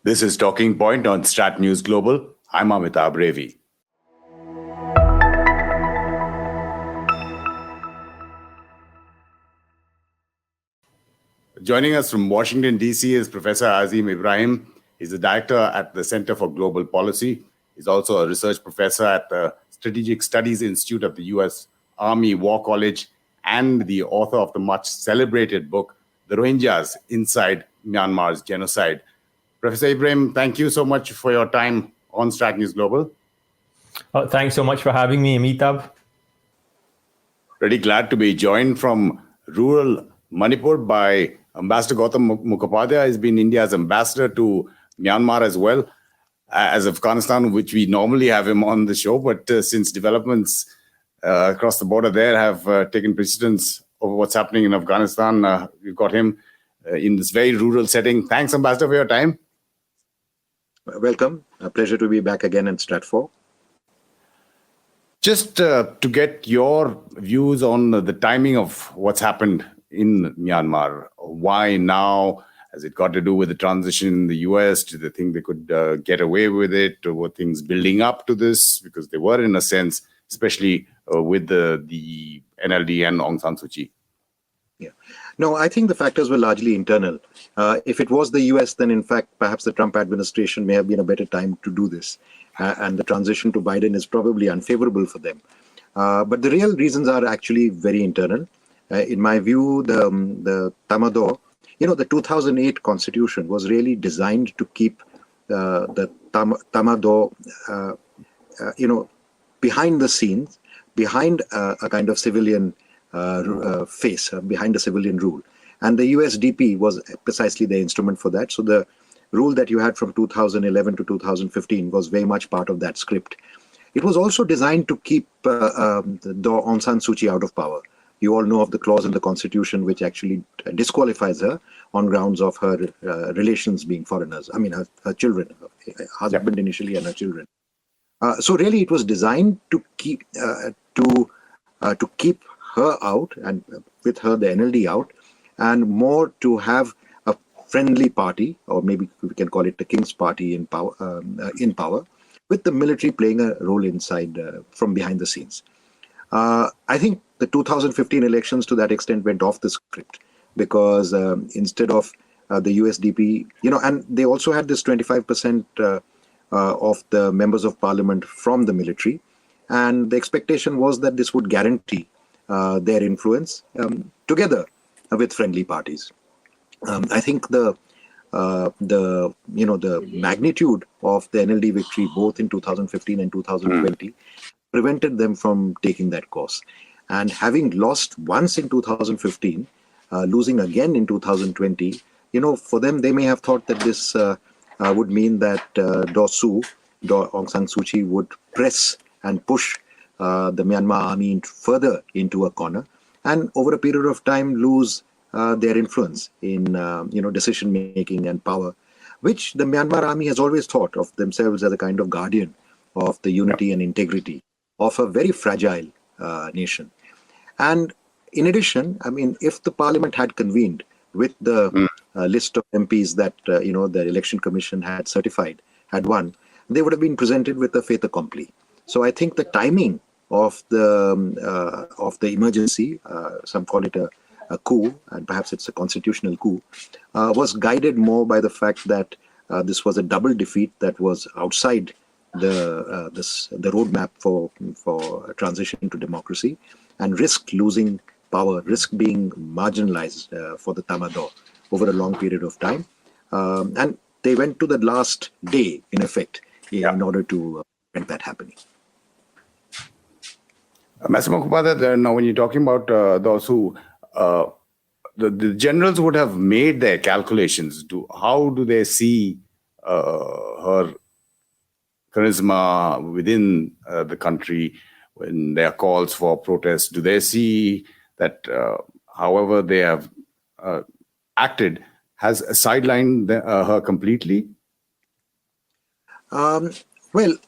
This is Talking Point on StratNews Global. I'm Amitabh, Revi. Joining us from Washington, D.C. is Professor Azeem Ibrahim. He's the director at the Center for Global Policy. He's also a research professor at the Strategic Studies Institute of the U.S. Army War College and the author of the much celebrated book, The Rohingyas Inside Myanmar's Genocide. Professor Ibrahim, thank you so much for your time on StratNews Global. Thanks so much for having me, Amitabh. Really glad to be joined from rural Manipur by Ambassador Gautam Mukhopadhaya. He's been India's ambassador to Myanmar as well as Afghanistan, which we normally have him on the show. But since developments across the border there have taken precedence over what's happening in Afghanistan, we've got him in this very rural setting. Thanks, Ambassador, for your time. Welcome. A pleasure to be back again in Strat4. Just to get your views on the timing of what's happened in Myanmar. Why now? Has it got to do with the transition in the US? Do they think they could get away with it? Or were things building up to this? Because they were, in a sense, especially with the NLD and Aung San Suu Kyi. Yeah. No, I think the factors were largely internal. If it was the US, then in fact, perhaps the Trump administration may have been a better time to do this. And the transition to Biden is probably unfavorable for them. But the real reasons are actually very internal. In my view, the Tamado, the 2008 constitution was really designed to keep the Tamado, behind the scenes, behind a kind of civilian face, behind a civilian rule. And the USDP was precisely the instrument for that. So the rule that you had from 2011 to 2015 was very much part of that script. It was also designed to keep Aung San Suu Kyi out of power. You all know of the clause in the constitution which actually disqualifies her on grounds of her relations being foreigners. I mean, her children, her husband initially and her children. So really, it was designed to keep her out, and with her the NLD out, and more to have a friendly party, or maybe we can call it the King's Party in power, with the military playing a role inside from behind the scenes. I think the 2015 elections to that extent went off the script because instead of the USDP, and they also had this 25% of the members of parliament from the military. And the expectation was that this would guarantee their influence together with friendly parties. I think the magnitude of the NLD victory both in 2015 and 2020 prevented them from taking that course. And having lost once in 2015, losing again in 2020, for them, they may have thought that this would mean that Aung San Suu Kyi would press and push the Myanmar army further into a corner, and over a period of time lose their influence in decision making and power, which the Myanmar army has always thought of themselves as a kind of guardian of the unity and integrity of a very fragile nation. And in addition, I mean, if the parliament had convened with the list of MPs that the election commission had certified, had won, they would have been presented with a fait accompli. So I think the timing of the emergency, some call it a coup, and perhaps it's a constitutional coup, was guided more by the fact that this was a double defeat that was outside the roadmap for transition to democracy, and risked losing power, risk being marginalized for the Tamado over a long period of time. And they went to the last day, in effect, in order to prevent that happening. Mr. Mukhopadhaya, now when you're talking about those who, the generals would have made their calculations. How do they see her charisma within the country when there are calls for protests? Do they see that however they have acted has sidelined her completely? Well,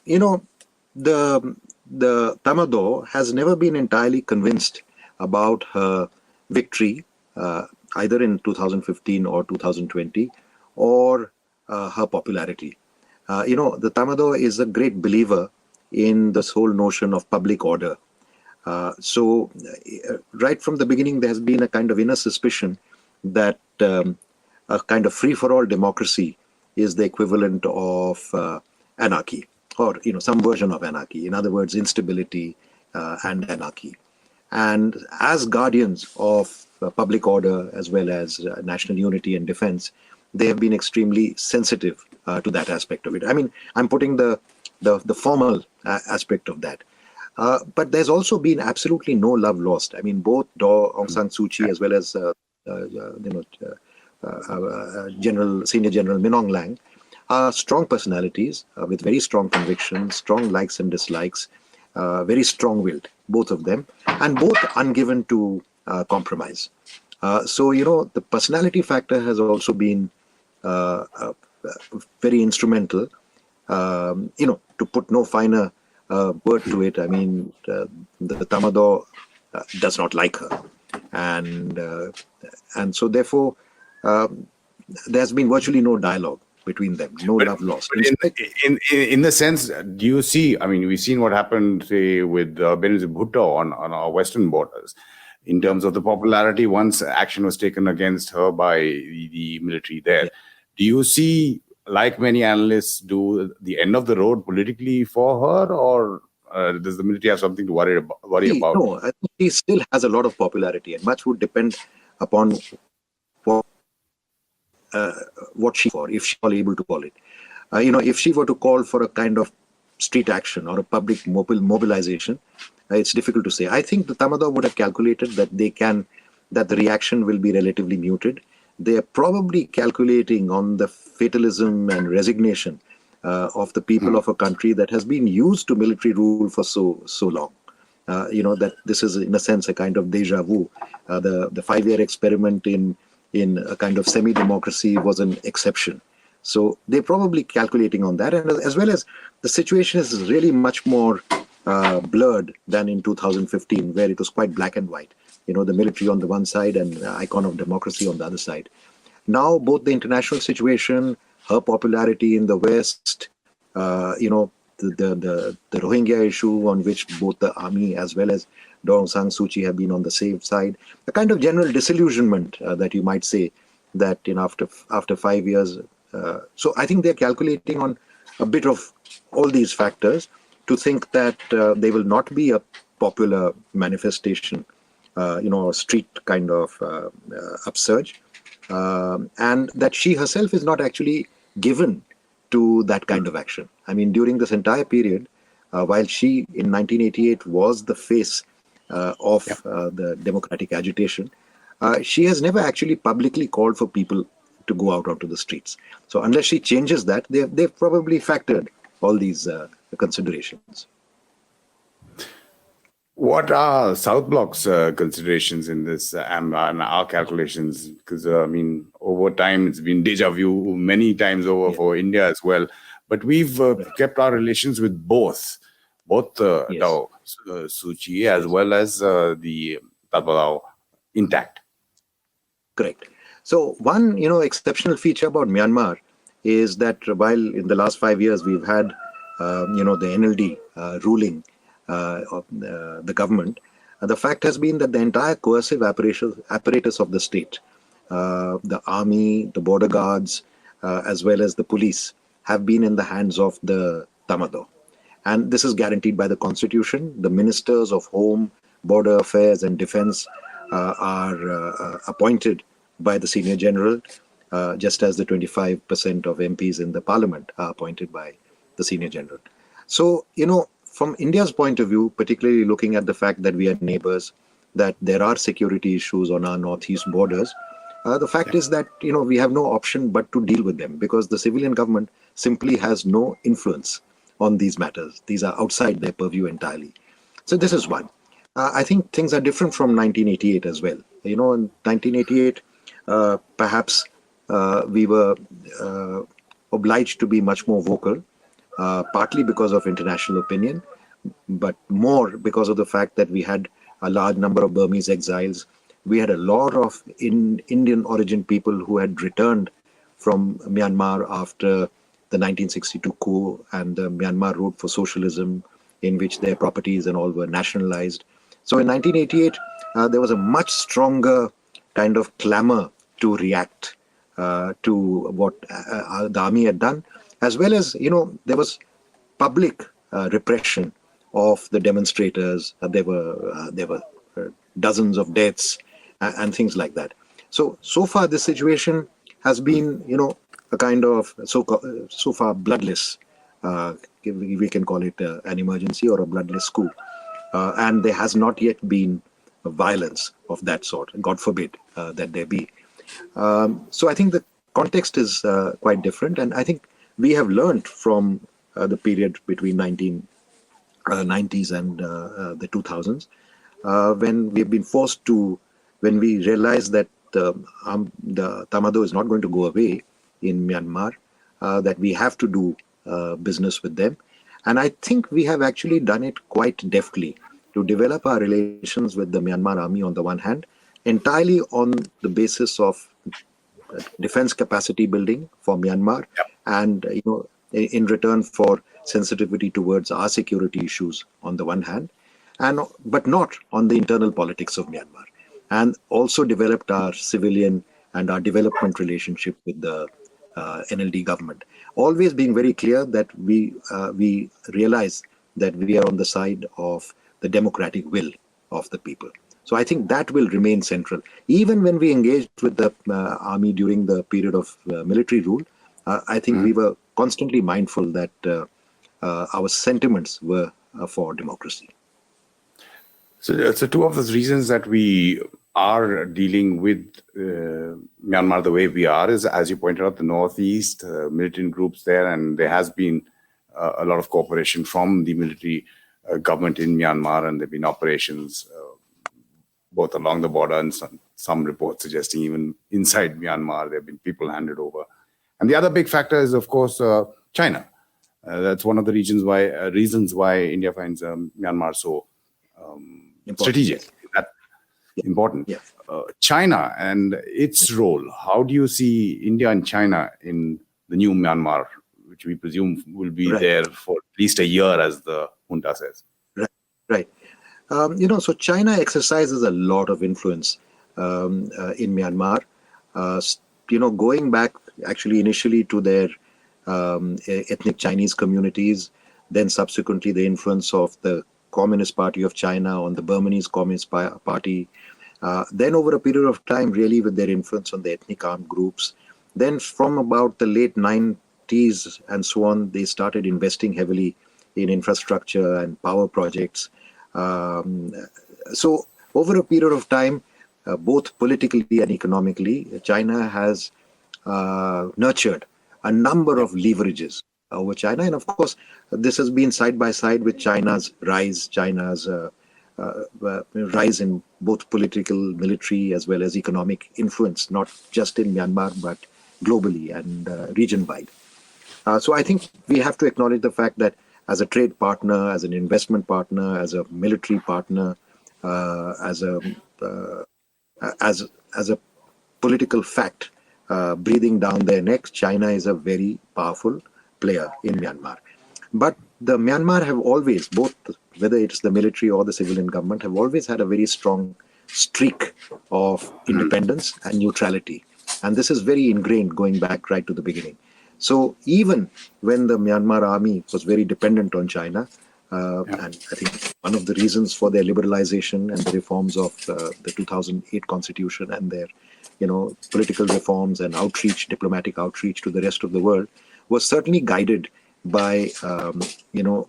the Tamado has never been entirely convinced about her victory, either in 2015 or 2020, or her popularity. The Tamado is a great believer in this whole notion of public order. So right from the beginning, there has been a kind of inner suspicion that a kind of free-for-all democracy is the equivalent of anarchy, or some version of anarchy. In other words, instability and anarchy. And as guardians of public order as well as national unity and defense, they have been extremely sensitive to that aspect of it. I mean, I'm putting the formal aspect of that. But there's also been absolutely no love lost. I mean, both Aung San Suu Kyi as well as Senior General Min Aung Hlaing are strong personalities with very strong convictions, strong likes and dislikes, very strong-willed, both of them, and both ungiven to compromise. So, the personality factor has also been very instrumental, to put no finer word to it. I mean, the Tamado does not like her. And so, therefore, there's been virtually no dialogue between them, no love lost. But in the sense, do you see, I mean, we've seen what happened, say, with Benazir Bhutto on our western borders, in terms of the popularity once action was taken against her by the military there. Yeah. Do you see, like many analysts do, the end of the road politically for her, or does the military have something to worry about? No, I think she still has a lot of popularity, and much would depend upon what she for, if she was able to call it. If she were to call for a kind of street action or a public mobilization, it's difficult to say. I think the Tamado would have calculated that the reaction will be relatively muted. They are probably calculating on the fatalism and resignation of the people of a country that has been used to military rule for so long. That this is in a sense a kind of deja vu. The 5-year experiment in a kind of semi-democracy was an exception. So they're probably calculating on that. And as well as the situation is really much more blurred than in 2015, where it was quite black and white. The military on the one side and the icon of democracy on the other side. Now, both the international situation, her popularity in the West, the Rohingya issue on which both the army as well as Aung San Suu Kyi have been on the safe side, a kind of general disillusionment that you might say that after 5 years. So I think they're calculating on a bit of all these factors to think that there will not be a popular manifestation, a street kind of upsurge, and that she herself is not actually given to that kind of action. I mean, during this entire period, while she in 1988 was the face of the democratic agitation, she has never actually publicly called for people to go out onto the streets. So unless she changes that, they've probably factored all these considerations. What are South Bloc's considerations in this and our calculations? Because, over time, it's been deja vu many times over for India as well. But we've kept our relations with both Suu Kyi as well as the Tatmadaw intact. Correct. So one, exceptional feature about Myanmar is that while in the last 5 years we've had, the NLD ruling of the government, the fact has been that the entire coercive apparatus of the state, the army, the border guards, as well as the police, have been in the hands of the Tamado. And this is guaranteed by the constitution. The ministers of home, border affairs and defense are appointed by the senior general, just as the 25% of MPs in the parliament are appointed by the senior general. So, from India's point of view, particularly looking at the fact that we are neighbors, that there are security issues on our northeast borders, the fact is that, we have no option but to deal with them because the civilian government simply has no influence on these matters. These are outside their purview entirely. So this is one. I think things are different from 1988 as well. In 1988, perhaps we were obliged to be much more vocal, partly because of international opinion, but more because of the fact that we had a large number of Burmese exiles. We had a lot of Indian origin people who had returned from Myanmar after the 1962 coup and the Myanmar Road for Socialism, in which their properties and all were nationalized. So in 1988, there was a much stronger kind of clamor to react to what the army had done, as well as, there was public repression of the demonstrators. There were dozens of deaths and things like that. So far this situation has been, a kind of so far bloodless. We can call it an emergency or a bloodless coup. And there has not yet been violence of that sort. God forbid that there be. So I think the context is quite different. And I think we have learned from the period between 1990s and the 2000s, when we've been forced to, when we realized that the Tamado is not going to go away in Myanmar, that we have to do business with them. And I think we have actually done it quite deftly to develop our relations with the Myanmar army on the one hand, entirely on the basis of defense capacity building for Myanmar, and in return for sensitivity towards our security issues on the one hand, but not on the internal politics of Myanmar, and also developed our civilian and our development relationship with the NLD government, always being very clear that we realize that we are on the side of the democratic will of the people. So I think that will remain central. Even when we engaged with the army during the period of military rule, I think we were constantly mindful that our sentiments were for democracy. So two of those reasons that we are dealing with Myanmar the way we are is, as you pointed out, the Northeast, militant groups there, and there has been a lot of cooperation from the military government in Myanmar, and there have been operations both along the border and some reports suggesting even inside Myanmar there have been people handed over. And the other big factor is, of course, China. That's one of the reasons why India finds Myanmar so strategic, important. Yeah. China and its role. How do you see India and China in the new Myanmar, which we presume will be there for at least a year, as the junta says? Right. So China exercises a lot of influence in Myanmar. Going back actually initially to their ethnic Chinese communities, then subsequently the influence of the Communist Party of China on the Burmese Communist Party, then over a period of time really with their influence on the ethnic armed groups. Then from about the late 90s and so on, they started investing heavily in infrastructure and power projects. So over a period of time, both politically and economically, China has nurtured a number of leverages over China. And of course, this has been side by side with China's rise in both political, military, as well as economic influence, not just in Myanmar, but globally and region-wide. So I think we have to acknowledge the fact that as a trade partner, as an investment partner, as a military partner, as a political fact breathing down their necks, China is a very powerful player in Myanmar. But the Myanmar have always, both whether it's the military or the civilian government, have always had a very strong streak of independence and neutrality. And this is very ingrained going back right to the beginning. So even when the Myanmar army was very dependent on China, and I think one of the reasons for their liberalization and the reforms of the 2008 constitution and their, political reforms and outreach, diplomatic outreach to the rest of the world, was certainly guided by,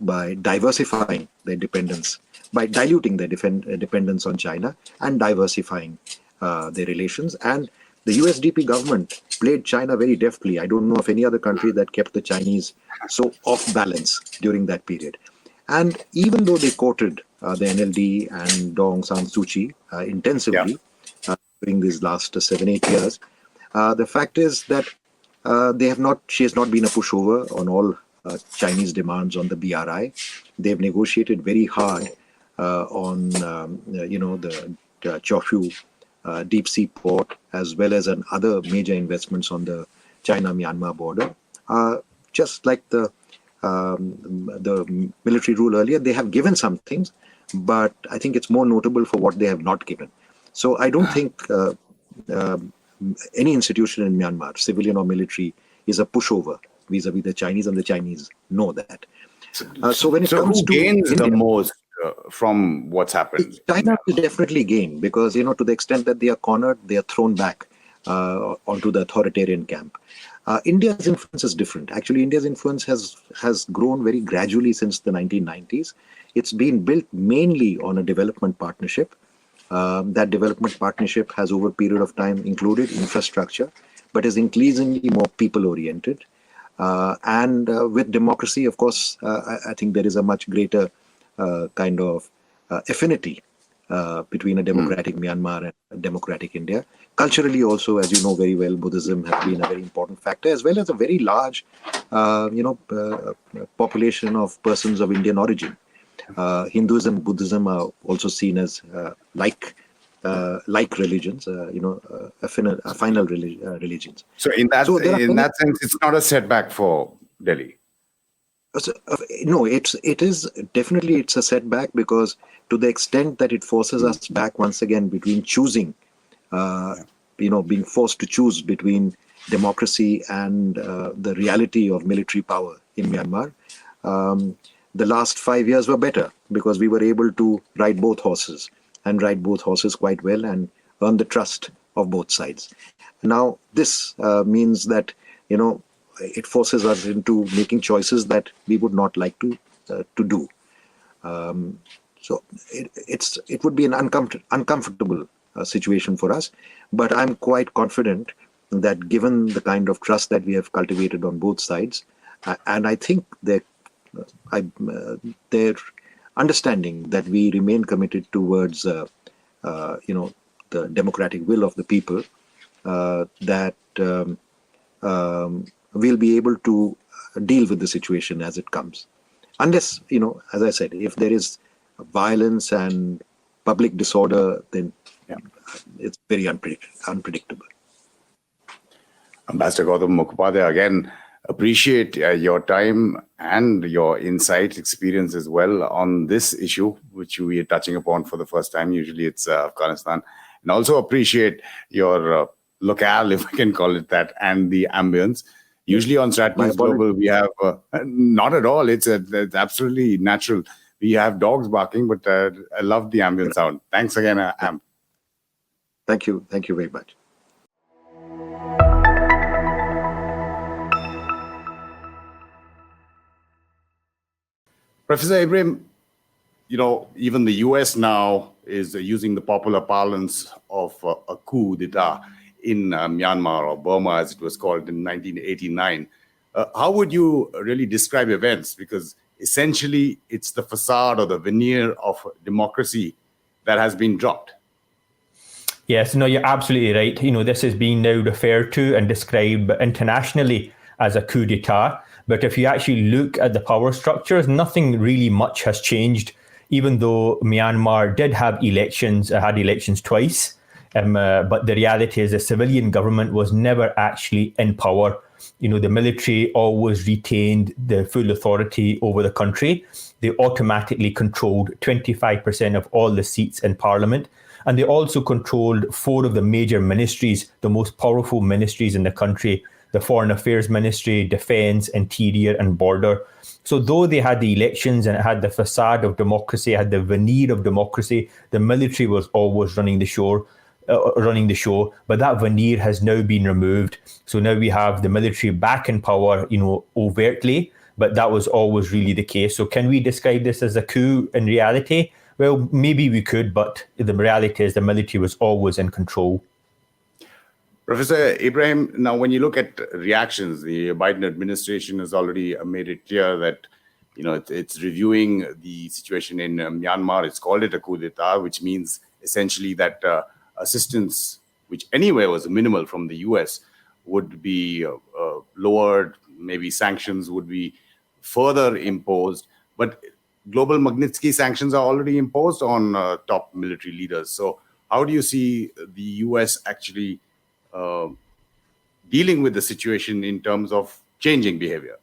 by diversifying their dependence, by diluting their dependence on China and diversifying their relations. And the USDP government played China very deftly. I don't know of any other country that kept the Chinese so off balance during that period. And even though they courted the NLD and Aung San Suu Kyi intensively during these last 7-8 years, the fact is that she has not been a pushover on all Chinese demands on the BRI. They've negotiated very hard on, the Chofu deep sea port, as well as on other major investments on the China-Myanmar border. Just like the military rule earlier, they have given some things, but I think it's more notable for what they have not given. So I don't think any institution in Myanmar, civilian or military, is a pushover vis-a-vis the Chinese, and the Chinese know that. So when it comes who to gains India, the most from what's happened? China will definitely gain, because to the extent that they are cornered, they are thrown back onto the authoritarian camp. India's influence is different. Actually, India's influence has grown very gradually since the 1990s. It's been built mainly on a development partnership. That development partnership has, over a period of time, included infrastructure, but is increasingly more people-oriented. And with democracy, of course, I think there is a much greater kind of affinity between a democratic Myanmar and a democratic India. Culturally also, as you know very well, Buddhism has been a very important factor, as well as a very large, population of persons of Indian origin. Hinduism and Buddhism are also seen as like religions, final religions. So in that sense, it's not a setback for Delhi. No, it's a setback, because to the extent that it forces us back once again between choosing, being forced to choose between democracy and the reality of military power in Myanmar. The last 5 years were better, because we were able to ride both horses quite well and earn the trust of both sides. Now, this means that, it forces us into making choices that we would not like to do. So it would be an uncomfortable situation for us, but I'm quite confident that, given the kind of trust that we have cultivated on both sides, and I think their understanding that we remain committed towards the democratic will of the people, that we'll be able to deal with the situation as it comes. Unless, as I said, if there is violence and public disorder, then it's very unpredictable. Ambassador Gautam Mukhopadhaya, again, appreciate your time and your insight, experience as well on this issue, which we are touching upon for the first time. Usually it's Afghanistan. And also appreciate your locale, if I can call it that, and the ambience. Usually on StratNews Global, we have, not at all, it's absolutely natural. We have dogs barking, but I love the ambient sound. Thanks again, Am. Thank you. Thank you very much. Professor Ibrahim, even the US now is using the popular parlance of a coup d'etat in Myanmar, or Burma as it was called in 1989. How would you really describe events? Because essentially it's the facade or the veneer of democracy that has been dropped. Yes, no, you're absolutely right. This is being now referred to and described internationally as a coup d'etat. But if you actually look at the power structures, nothing really much has changed, even though Myanmar did have elections, had elections twice. But the reality is the civilian government was never actually in power. The military always retained the full authority over the country. They automatically controlled 25% of all the seats in parliament. And they also controlled 4 of the major ministries, the most powerful ministries in the country: the Foreign Affairs Ministry, Defense, Interior, and Border. So though they had the elections and it had the facade of democracy, had the veneer of democracy, the military was always running the show. But that veneer has now been removed. So now we have the military back in power, overtly, but that was always really the case. So can we describe this as a coup in reality? Well, maybe we could, but the reality is the military was always in control. Professor Ibrahim, now when you look at reactions, the Biden administration has already made it clear that it's reviewing the situation in Myanmar. It's called it a coup d'etat, which means essentially that assistance, which anyway was minimal from the US, would be lowered. Maybe sanctions would be further imposed. But global Magnitsky sanctions are already imposed on top military leaders. So how do you see the US actually dealing with the situation in terms of changing behavior?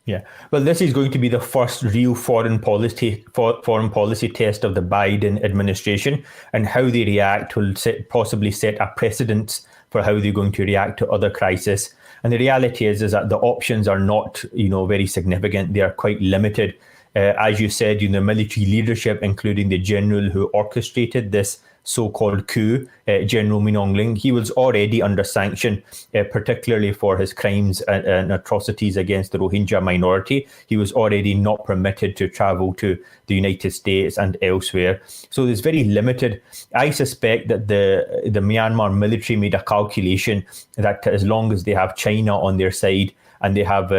Yeah, well, this is going to be the first real foreign policy test of the Biden administration, and how they react will possibly set a precedent for how they're going to react to other crises. And the reality is that the options are not, very significant. They are quite limited. As you said, the military leadership, including the general who orchestrated this so-called coup, General Min Aung Hlaing, he was already under sanction, particularly for his crimes and atrocities against the Rohingya minority. He was already not permitted to travel to the United States and elsewhere. So there's very limited. I suspect that the Myanmar military made a calculation that as long as they have China on their side, and they have,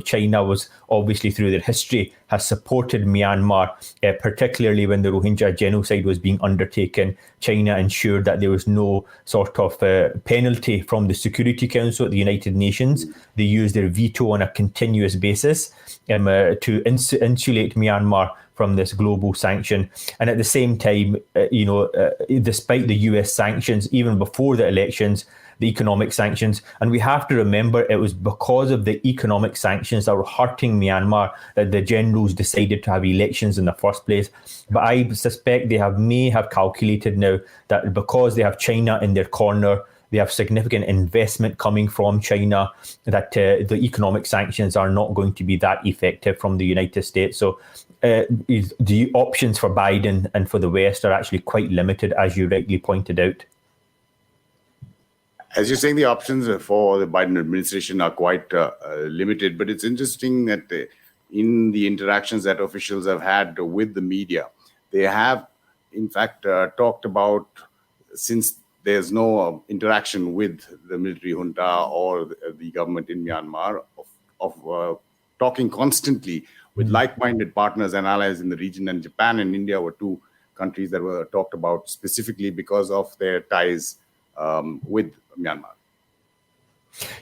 China was obviously through their history has supported Myanmar, particularly when the Rohingya genocide was being undertaken. China ensured that there was no sort of penalty from the Security Council at the United Nations. They used their veto on a continuous basis to insulate Myanmar from this global sanction. And at the same time, despite the US sanctions, even before the elections, the economic sanctions. And we have to remember it was because of the economic sanctions that were hurting Myanmar that the generals decided to have elections in the first place. But I suspect they may have calculated now that because they have China in their corner, they have significant investment coming from China, that the economic sanctions are not going to be that effective from the United States. So the options for Biden and for the West are actually quite limited, as you rightly pointed out. As you're saying, the options for the Biden administration are quite limited, but it's interesting that in the interactions that officials have had with the media, they have, in fact, talked about, since there's no interaction with the military junta or the government in Myanmar, of talking constantly with like-minded partners and allies in the region. And Japan and India were two countries that were talked about specifically because of their ties with Myanmar.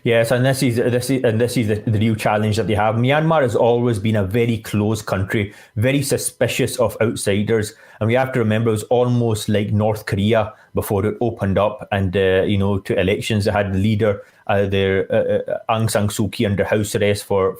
Yes, and this is the real challenge that they have. Myanmar has always been a very closed country, very suspicious of outsiders, and we have to remember it was almost like North Korea before it opened up and to elections. They had the leader, Aung San Suu Kyi, under house arrest for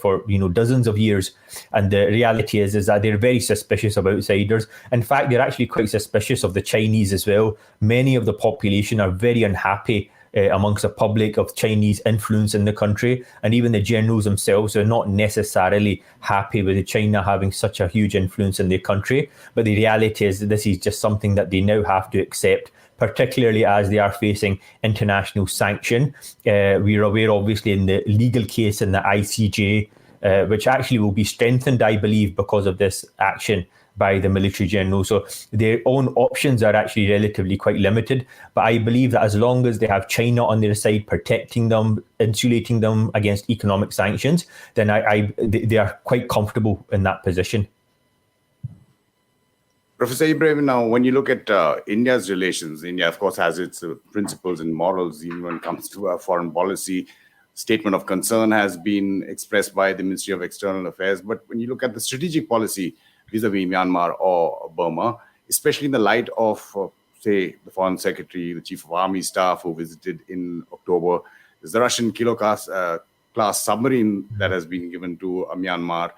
dozens of years, and the reality is that they're very suspicious of outsiders. In fact, they're actually quite suspicious of the Chinese as well. Many of the population are very unhappy amongst the public of Chinese influence in the country, and even the generals themselves are not necessarily happy with China having such a huge influence in their country. But the reality is that this is just something that they now have to accept, particularly as they are facing international sanction. We're aware, obviously, in the legal case in the ICJ, which actually will be strengthened, I believe, because of this action by the military general. So their own options are actually relatively quite limited. But I believe that as long as they have China on their side, protecting them, insulating them against economic sanctions, then they are quite comfortable in that position. Professor Ibrahim, now when you look at India's relations, India, of course, has its principles and morals, even when it comes to foreign policy. Statement of concern has been expressed by the Ministry of External Affairs. But when you look at the strategic policy vis-a-vis Myanmar or Burma, especially in the light of, say, the Foreign Secretary, the Chief of Army Staff who visited in October, there's the Russian Kilo class submarine that has been given to Myanmar.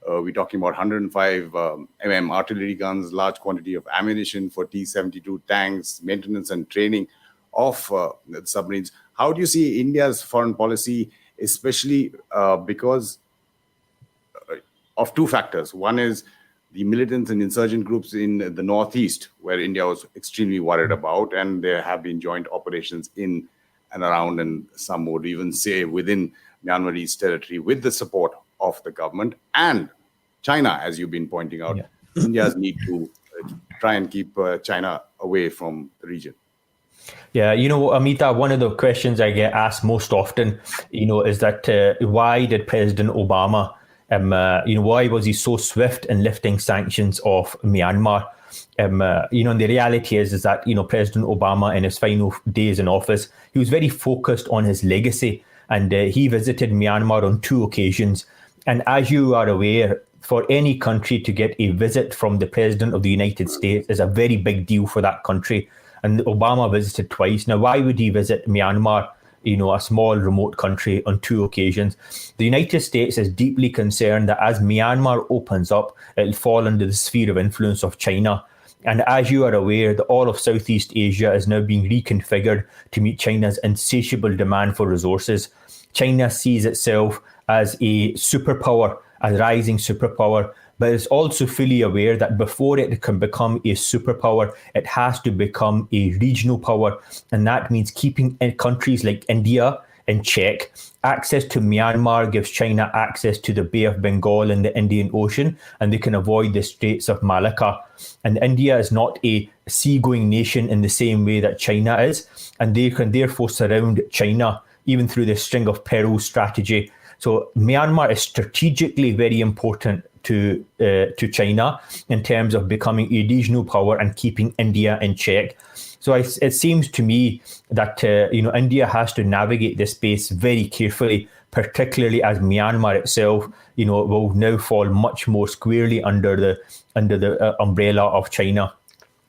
We're talking about 105 mm artillery guns, large quantity of ammunition for T-72 tanks, maintenance and training of the submarines. How do you see India's foreign policy, especially because of two factors? One is the militants and insurgent groups in the northeast, where India was extremely worried about, and there have been joint operations in and around, and some would even say within Myanmarese territory, with the support of the government and China, as you've been pointing out. Yeah. India's need to try and keep China away from the region. Yeah, Amitabh, one of the questions I get asked most often, is that why did President Obama, why was he so swift in lifting sanctions off Myanmar? And the reality is that, President Obama in his final days in office, he was very focused on his legacy, and he visited Myanmar on 2 occasions. And as you are aware, for any country to get a visit from the President of the United States is a very big deal for that country. And Obama visited twice. Now, why would he visit Myanmar? a small remote country on 2 occasions. The United States is deeply concerned that as Myanmar opens up, it'll fall under the sphere of influence of China. And as you are aware, all of Southeast Asia is now being reconfigured to meet China's insatiable demand for resources. China sees itself as a superpower, a rising superpower, but it's also fully aware that before it can become a superpower, it has to become a regional power. And that means keeping countries like India in check. Access to Myanmar gives China access to the Bay of Bengal and the Indian Ocean, and they can avoid the Straits of Malacca. And India is not a seagoing nation in the same way that China is, and they can therefore surround China, even through the string of perils strategy. So Myanmar is strategically very important to China in terms of becoming a regional power and keeping India in check. So it seems to me that India has to navigate this space very carefully, particularly as Myanmar itself, will now fall much more squarely under the umbrella of China.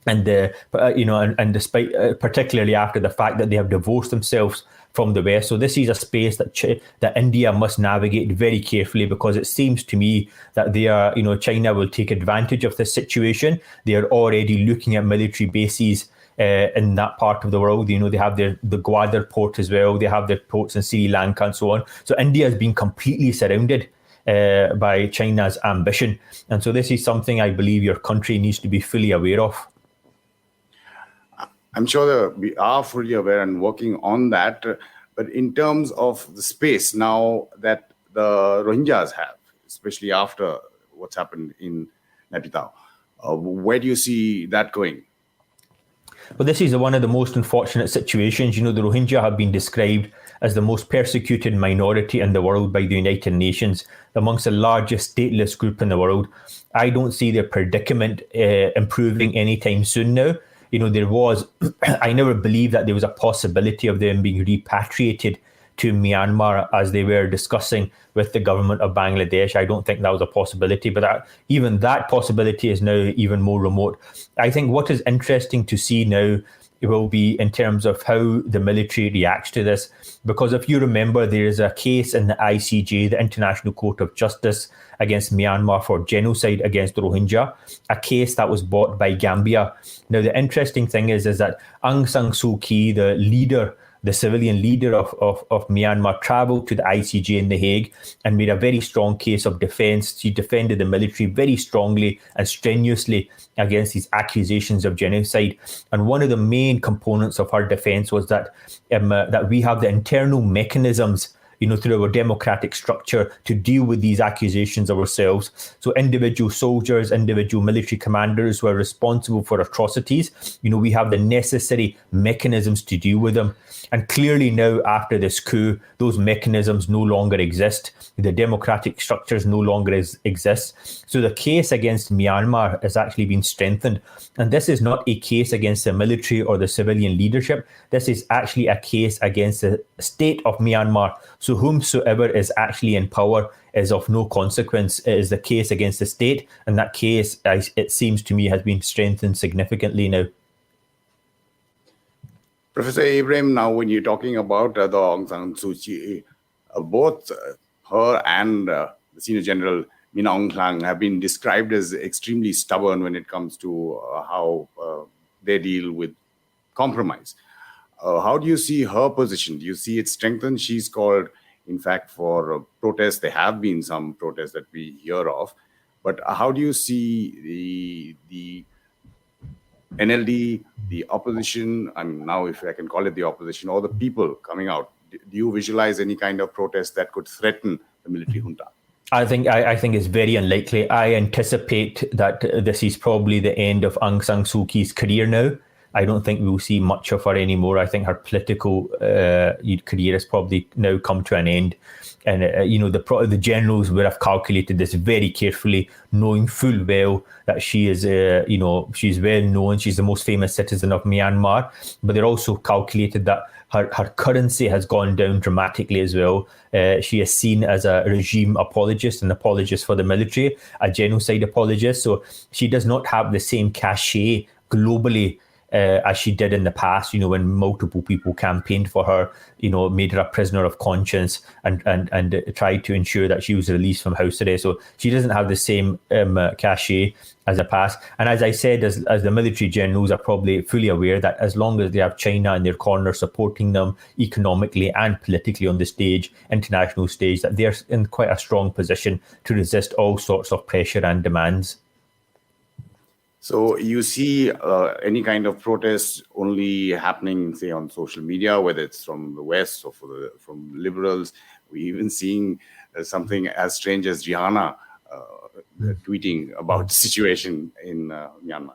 And and despite particularly after the fact that they have divorced themselves from the West. So this is a space that India must navigate very carefully, because it seems to me that China will take advantage of this situation. They are already looking at military bases in that part of the world. They have the Gwadar port as well. They have their ports in Sri Lanka and so on. So India has been completely surrounded by China's ambition. And so this is something I believe your country needs to be fully aware of. I'm sure that we are fully aware and working on that. But in terms of the space now that the Rohingyas have, especially after what's happened in Amitabh, where do you see that going? Well, this is one of the most unfortunate situations. The Rohingya have been described as the most persecuted minority in the world by the United Nations, amongst the largest stateless group in the world. I don't see their predicament improving anytime soon now. I never believed that there was a possibility of them being repatriated to Myanmar as they were discussing with the government of Bangladesh. I don't think that was a possibility, but even that possibility is now even more remote. I think what is interesting to see now will be in terms of how the military reacts to this. Because if you remember, there is a case in the ICJ, the International Court of Justice, against Myanmar for genocide against the Rohingya, a case that was brought by Gambia. Now, the interesting thing is that Aung San Suu Kyi, the civilian leader of Myanmar, traveled to the ICJ in The Hague and made a very strong case of defense. She defended the military very strongly and strenuously against these accusations of genocide. And one of the main components of her defense was that we have the internal mechanisms through our democratic structure to deal with these accusations ourselves. So individual soldiers, individual military commanders who are responsible for atrocities, we have the necessary mechanisms to deal with them. And clearly now, after this coup, those mechanisms no longer exist. The democratic structures no longer exist. So the case against Myanmar has actually been strengthened. And this is not a case against the military or the civilian leadership. This is actually a case against the state of Myanmar. So whomsoever is actually in power is of no consequence. It is the case against the state. And that case, it seems to me, has been strengthened significantly now. Professor Ibrahim, now when you're talking about the Aung San Suu Kyi, both her and the Senior General Min Aung Hlaing have been described as extremely stubborn when it comes to how they deal with compromise. How do you see her position? Do you see it strengthened? She's called, in fact, for protests. There have been some protests that we hear of. But how do you see the NLD, the opposition, and now if I can call it the opposition, or the people coming out? Do you visualize any kind of protest that could threaten the military junta? I think it's very unlikely. I anticipate that this is probably the end of Aung San Suu Kyi's career now. I don't think we'll see much of her anymore. I think her political career has probably now come to an end. And, the generals would have calculated this very carefully, knowing full well that she is, she's well known. She's the most famous citizen of Myanmar. But they're also calculated that her currency has gone down dramatically as well. She is seen as a regime apologist, an apologist for the military, a genocide apologist. So she does not have the same cachet globally as she did in the past, when multiple people campaigned for her, made her a prisoner of conscience and tried to ensure that she was released from house arrest. So she doesn't have the same cachet as the past. And as I said, as the military generals are probably fully aware that as long as they have China in their corner supporting them economically and politically on the stage, international stage, that they're in quite a strong position to resist all sorts of pressure and demands. So you see any kind of protest only happening, say, on social media, whether it's from the West or from liberals. We're even seeing something as strange as Rihanna tweeting about the situation in Myanmar.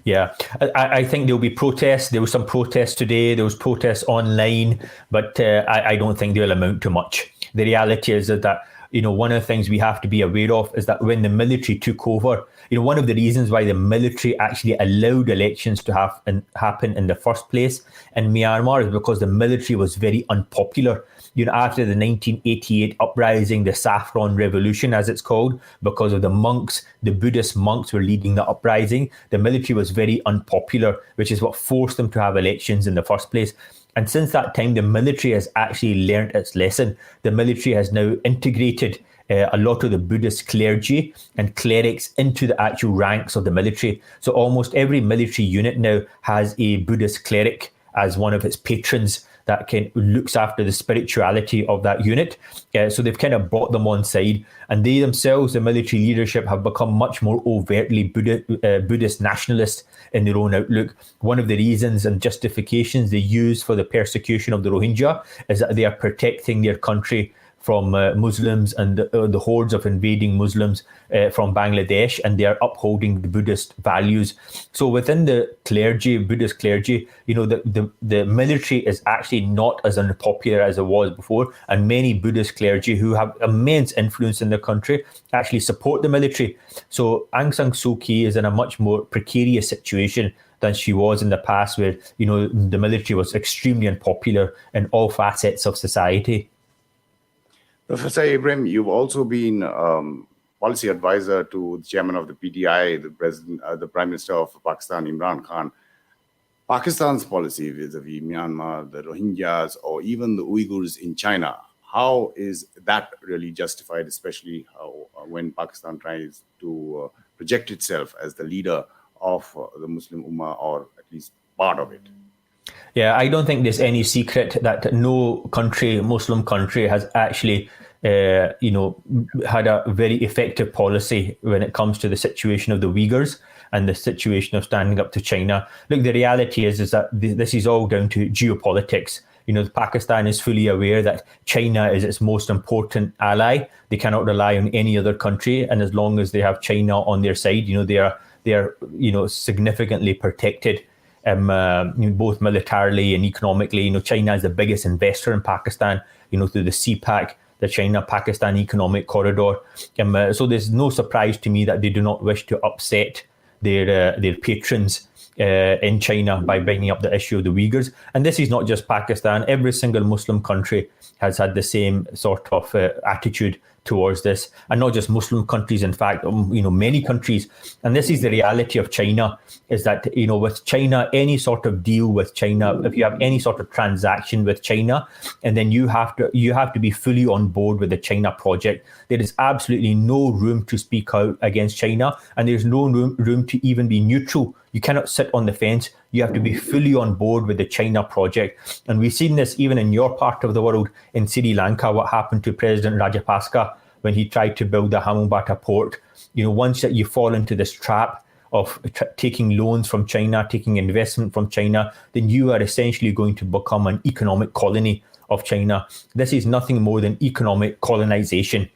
Yeah, I think there'll be protests. There was some protests today. There was protests online, but I don't think they'll amount to much. The reality is that one of the things we have to be aware of is that when the military took over, one of the reasons why the military actually allowed elections to happen in the first place in Myanmar is because the military was very unpopular. After the 1988 uprising, the Saffron Revolution, as it's called, because of the monks, the Buddhist monks were leading the uprising, the military was very unpopular, which is what forced them to have elections in the first place. And since that time, the military has actually learnt its lesson. The military has now integrated a lot of the Buddhist clergy and clerics into the actual ranks of the military. So almost every military unit now has a Buddhist cleric as one of its patrons that looks after the spirituality of that unit. So they've kind of brought them on side, and they themselves, the military leadership, have become much more overtly Buddhist nationalist in their own outlook. One of the reasons and justifications they use for the persecution of the Rohingya is that they are protecting their country from Muslims and the hordes of invading Muslims from Bangladesh, and they are upholding the Buddhist values. So within the clergy, Buddhist clergy, the military is actually not as unpopular as it was before, and many Buddhist clergy who have immense influence in the country actually support the military. So Aung San Suu Kyi is in a much more precarious situation than she was in the past, where the military was extremely unpopular in all facets of society. Professor Ibrahim, you've also been policy advisor to the chairman of the PTI, the Prime Minister of Pakistan, Imran Khan. Pakistan's policy vis-a-vis Myanmar, the Rohingyas, or even the Uyghurs in China, how is that really justified, especially when Pakistan tries to project itself as the leader of the Muslim Ummah, or at least part of it? Yeah, I don't think there's any secret that no country, Muslim country, has actually, had a very effective policy when it comes to the situation of the Uyghurs and the situation of standing up to China. Look, the reality is that this is all down to geopolitics. Pakistan is fully aware that China is its most important ally. They cannot rely on any other country, and as long as they have China on their side, they are significantly protected. Both militarily and economically. China is the biggest investor in Pakistan, through the CPAC, the China-Pakistan Economic Corridor. So there's no surprise to me that they do not wish to upset their patrons in China by bringing up the issue of the Uyghurs. And this is not just Pakistan. Every single Muslim country has had the same sort of attitude towards this, and not just Muslim countries, in fact, many countries. And this is the reality of China, is that, with China, any sort of deal with China, if you have any sort of transaction with China, and then you have to be fully on board with the China project, there is absolutely no room to speak out against China, and there's no room to even be neutral. You cannot sit on the fence. You have to be fully on board with the China project. And we've seen this even in your part of the world, in Sri Lanka, what happened to President Rajapaksa when he tried to build the Hambantota port. Once that you fall into this trap of taking loans from China, taking investment from China, then you are essentially going to become an economic colony of China. This is nothing more than economic colonization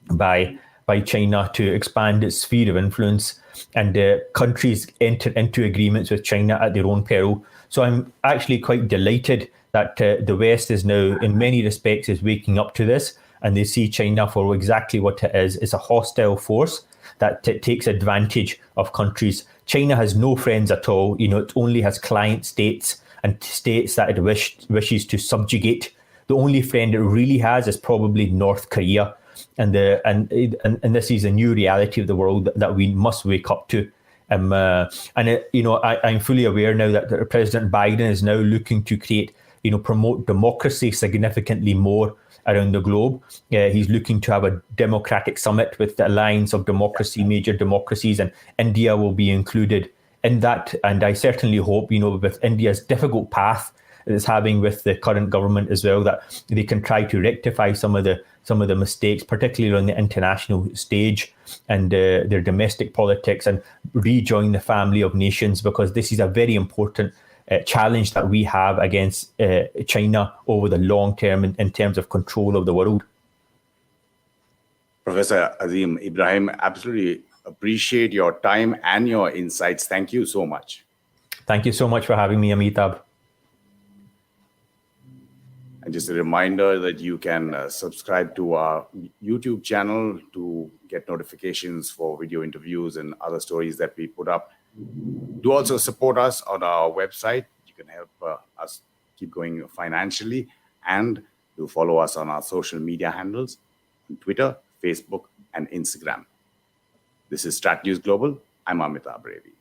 by China to expand its sphere of influence, and countries enter into agreements with China at their own peril. So I'm actually quite delighted that the West is now, in many respects, is waking up to this, and they see China for exactly what it is. It's a hostile force that takes advantage of countries. China has no friends at all. It only has client states and states that it wishes to subjugate. The only friend it really has is probably North Korea. And this is a new reality of the world that we must wake up to. I'm fully aware now that President Biden is now looking to promote democracy significantly more around the globe. He's looking to have a democratic summit with the alliance of democracy, major democracies, and India will be included in that. And I certainly hope, with India's difficult path that it's having with the current government as well, that they can try to rectify some of the mistakes, particularly on the international stage and their domestic politics, and rejoin the family of nations, because this is a very important challenge that we have against China over the long term in terms of control of the world. Professor Azeem, Ibrahim, absolutely appreciate your time and your insights. Thank you so much. Thank you so much for having me, Amitabh. And just a reminder that you can subscribe to our YouTube channel to get notifications for video interviews and other stories that we put up. Do also support us on our website. You can help us keep going financially, and do follow us on our social media handles on Twitter, Facebook, and Instagram. This is StratNews Global. I'm Amitabh Revi.